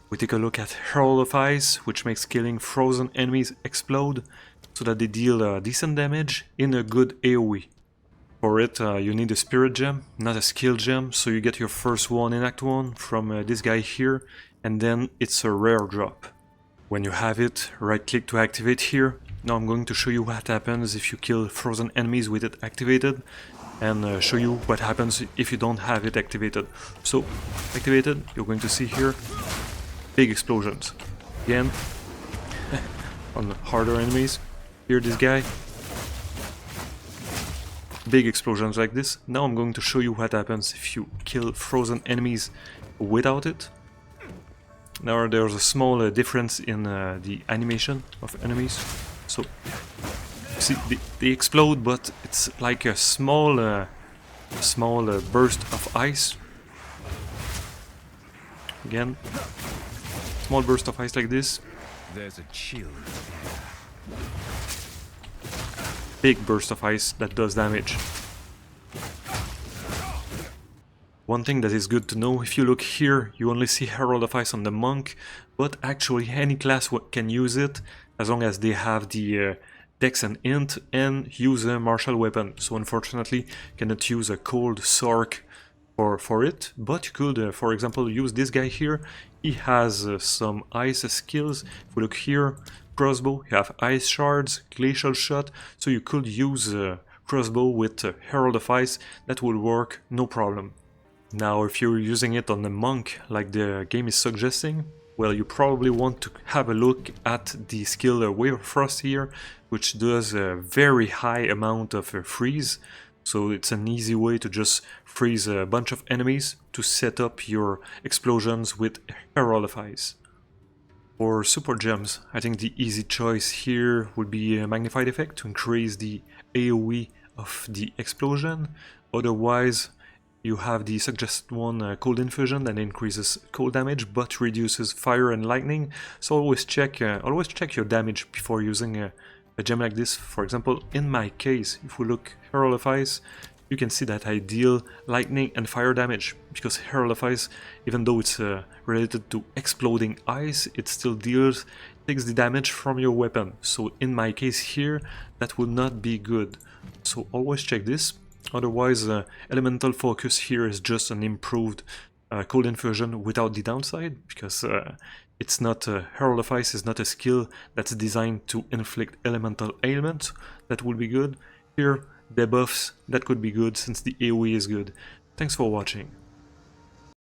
We take a look at Herald of Ice, which makes killing frozen enemies explode so that they deal decent damage in a good AoE. For it, you need a spirit gem, not a skill gem, so you get your first one in Act 1 from this guy here, and then it's a rare drop. When you have it, right click to activate here. Now I'm going to show you what happens if you kill frozen enemies with it activated, and show you what happens if you don't have it activated. So, activated, you're going to see here, big explosions. Again, on the harder enemies, here this guy, big explosions like this. Now I'm going to show you what happens if you kill frozen enemies without it. Now there's a small difference in the animation of enemies. So, see, they explode, but it's like a small burst of ice. Again, small burst of ice like this. There's a chill. Big burst of ice that does damage. One thing that is good to know, if you look here, you only see Herald of Ice on the monk, but actually any class can use it as long as they have the dex and int and use a martial weapon. So unfortunately, cannot use a cold Sark for it, but you could, for example, use this guy here. He has some ice skills. If we look here, crossbow, you have ice shards, glacial shot, so you could use crossbow with Herald of Ice. That will work, no problem. Now, if you're using it on the monk, like the game is suggesting, well, you probably want to have a look at the skill Wave of Frost here, which does a very high amount of freeze. So it's an easy way to just freeze a bunch of enemies to set up your explosions with Herald of Ice. For support gems, I think the easy choice here would be a Magnified Effect to increase the AoE of the explosion. Otherwise, you have the suggested one, Cold Infusion, that increases cold damage but reduces fire and lightning. So always check your damage before using a gem like this. For example, in my case, if we look Herald of Ice, you can see that I deal lightning and fire damage, because Herald of Ice, even though it's related to exploding ice, it still takes the damage from your weapon. So in my case here, that will not be good. So always check this. Otherwise, Elemental Focus here is just an improved Cold Infusion without the downside, because it's not Herald of Ice is not a skill that's designed to inflict elemental ailments. That would be good. Here, debuffs, that could be good since the AoE is good. Thanks for watching.